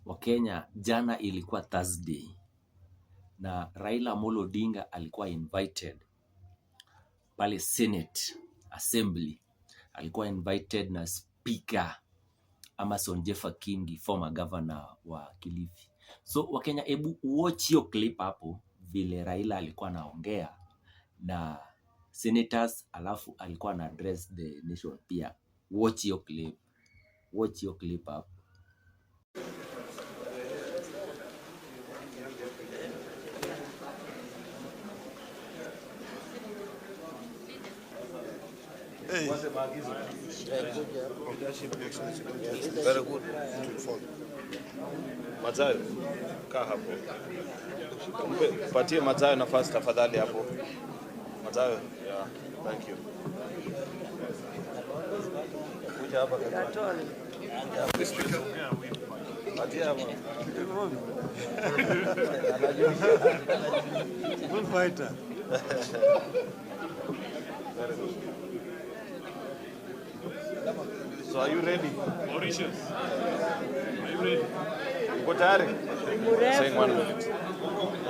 Wakenya, jana ilikuwa Thursday na Raila Amolo Odinga alikuwa invited pale Senate Assembly. Alikuwa invited na Speaker Amason Jeffa Kingi, former governor wa Kilifi. So Wakenya, hebu watch hiyo clip hapo vile Raila alikuwa anaongea na senators, alafu alikuwa na address the nation pia. Watch hiyo clip. Watch hiyo clip hapo. Hey. Very good. Mathayo, kaa hapo. Patie Mathayo nafasi tafadhali hapo. Mathayo, yeah, thank you. Kuja hapa katoni. Patie hapa. Bull fighter. Very good. So are you ready? Mauritius, are you ready? Uko tayari? Saying 1 Murefu. minute.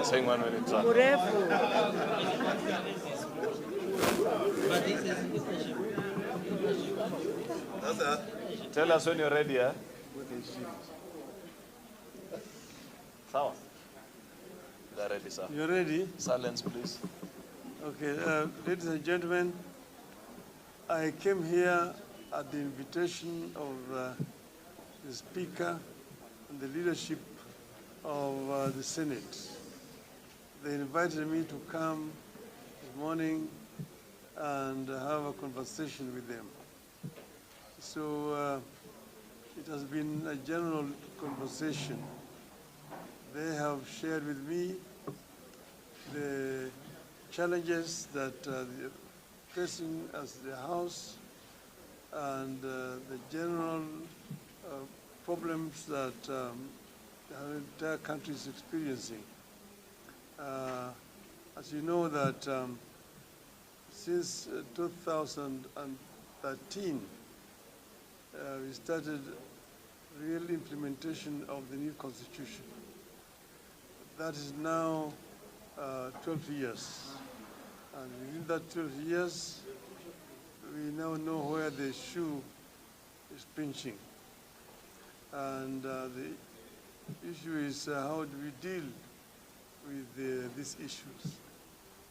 Saying 1 minute, sir. Murefu. Tell us when you're ready, eh? Sawa. They're ready, sir. You ready? Silence, please. Okay, ladies and gentlemen, I came here at the invitation of the Speaker and the leadership of the Senate. They invited me to come this morning and have a conversation with them. So it has been a general conversation. They have shared with me the challenges that they're facing as the House and the general problems that the entire country is experiencing. As you know that since 2013, we started real implementation of the new constitution. That is now 12 years. And within that 12 years, we now know where the shoe is pinching. And the issue is how do we deal with these issues?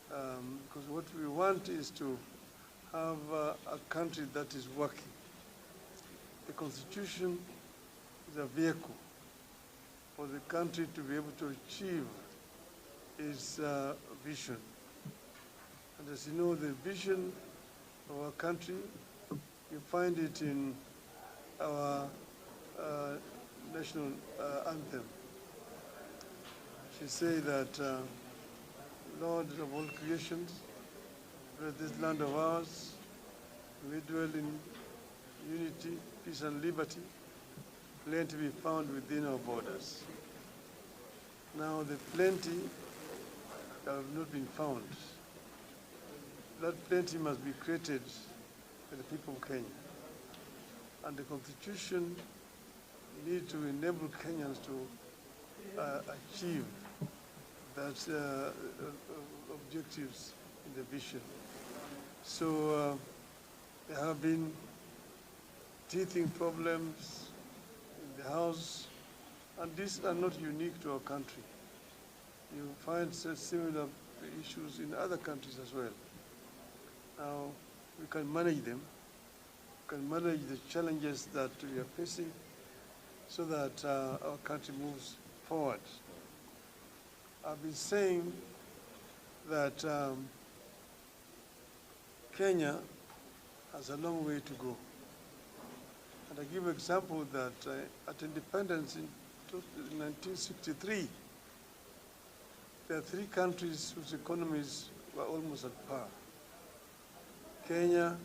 Because what we want is to have a country that is working. The Constitution is a vehicle for the country to be able to achieve its vision. And as you know, the vision of our country, you find it in our national anthem. She say that, Lord of all creations, bless this land of ours, we dwell in unity, peace and liberty, plenty be found within our borders. Now the plenty have not been found. That plenty must be created by the people of Kenya. And the Constitution needs to enable Kenyans to achieve that objectives in the vision. So there have been teething problems in the House, and these are not unique to our country. You find similar issues in other countries as well. Now, we can manage them, we can manage the challenges that we are facing so that our country moves forward. I've been saying that Kenya has a long way to go. And I give an example that at independence in 1963, there are 3 countries whose economies were almost at par: Kenya,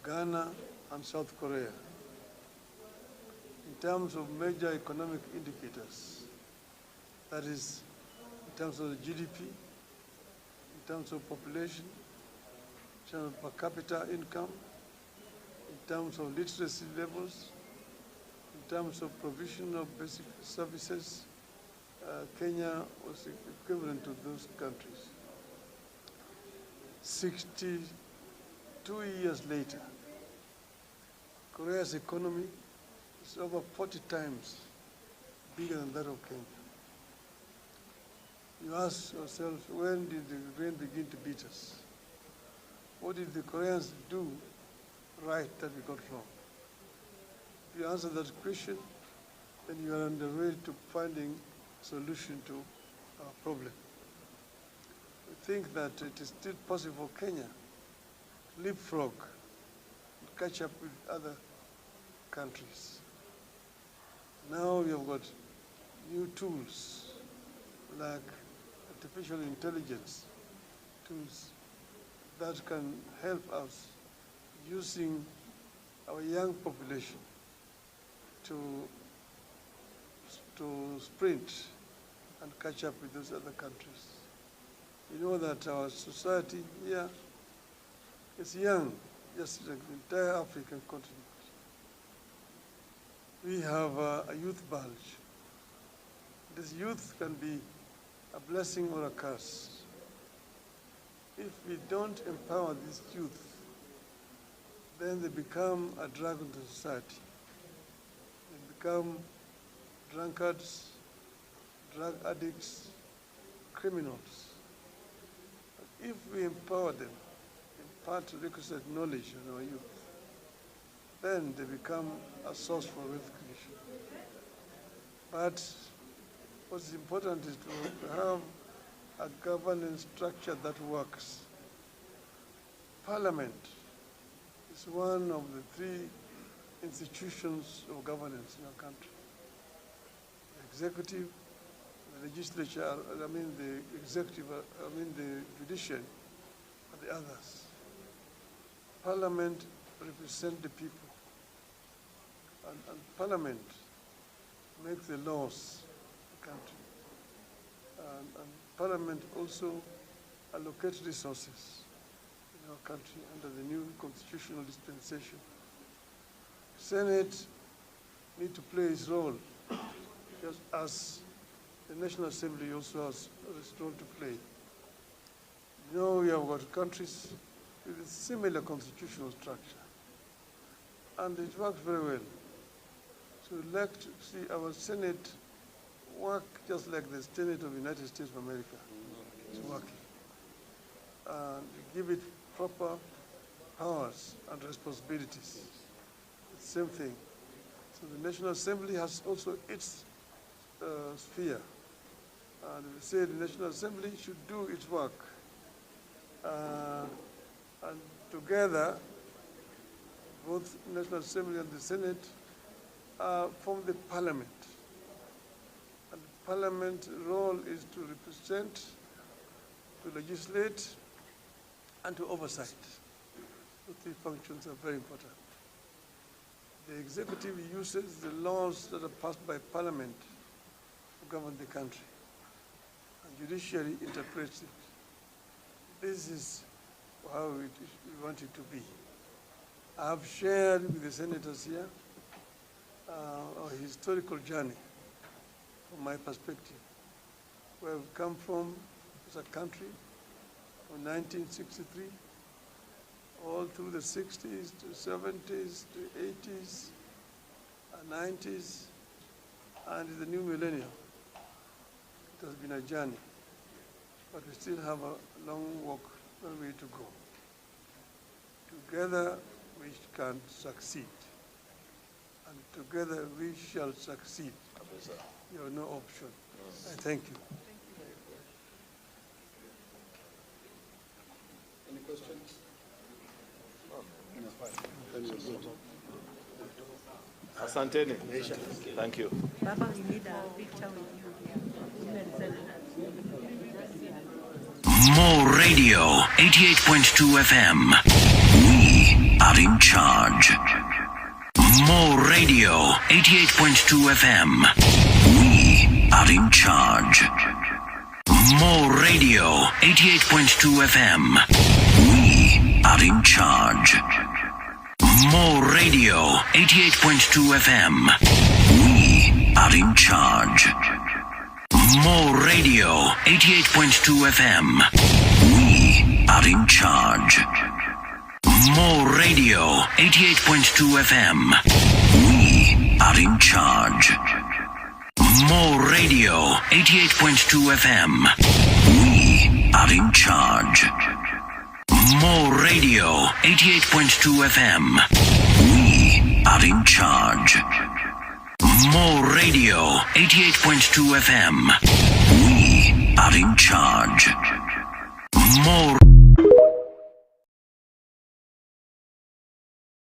Ghana, and South Korea. In terms of major economic indicators, that is, in terms of the GDP, in terms of population, in terms of per capita income, in terms of literacy levels, in in terms of provision of basic services, Kenya was equivalent to those countries. 62 years later, Korea's economy is over 40 times bigger than that of Kenya. You ask yourself, when did the rain begin to beat us? What did the Koreans do right that we got wrong? If you answer that question, then you are on the way to finding a solution to our problem. We think that it is still possible for Kenya to leapfrog and catch up with other countries. Now we have got new tools like artificial intelligence tools that can help us using our young population to sprint and catch up with those other countries. You know that our society here is young, just like the entire African continent. We have a youth bulge. This youth can be a blessing or a curse. If we don't empower this youth, then they become a drag on the society. They become drunkards, drug addicts, criminals. But if we empower them, impart requisite knowledge on our youth, then they become a source for wealth creation. But what's important is to have a governance structure that works. Parliament is one of the three institutions of governance in our country. The executive, the legislature, the executive, the judiciary, and the others. Parliament represents the people. And Parliament makes the laws of the country. And Parliament also allocates resources in our country under the new constitutional dispensation. Senate need to play its role, just as the National Assembly also has its role to play. You know, we have got countries with a similar constitutional structure, and it works very well. So we'd like to see our Senate work just like the Senate of the United States of America is working. And give it proper powers and responsibilities. It's the same thing. So the National Assembly has also its sphere. And we say the National Assembly should do its work. And together, both the National Assembly and the Senate form the Parliament. And the Parliament's role is to represent, to legislate, and to oversight. Those three functions are very important. The executive uses the laws that are passed by Parliament to govern the country, and judiciary interprets it. This is how we want it to be. I have shared with the senators here our historical journey from my perspective, where we've come from as a country from 1963 all through the 60s to 70s to 80s and 90s and the new millennium. It has been a journey, but we still have a long way to go. Together we can succeed, and together we shall succeed. You have no option. I thank you. Any questions? Asanteni. Thank you. Baba, we need a picture with you here. More Radio, 88.2 FM. We are in charge. More Radio, 88.2 FM. We are in charge. More Radio, 88.2 FM. We are in charge. More Radio, 88.2 FM. are in charge. More Radio 88.2 FM. We are in charge. More Radio 88.2 FM. We are in charge. More Radio 88.2 FM. We are in charge. More Radio 88.2 FM. We are in charge. More Radio 88.2 FM. We are in charge. More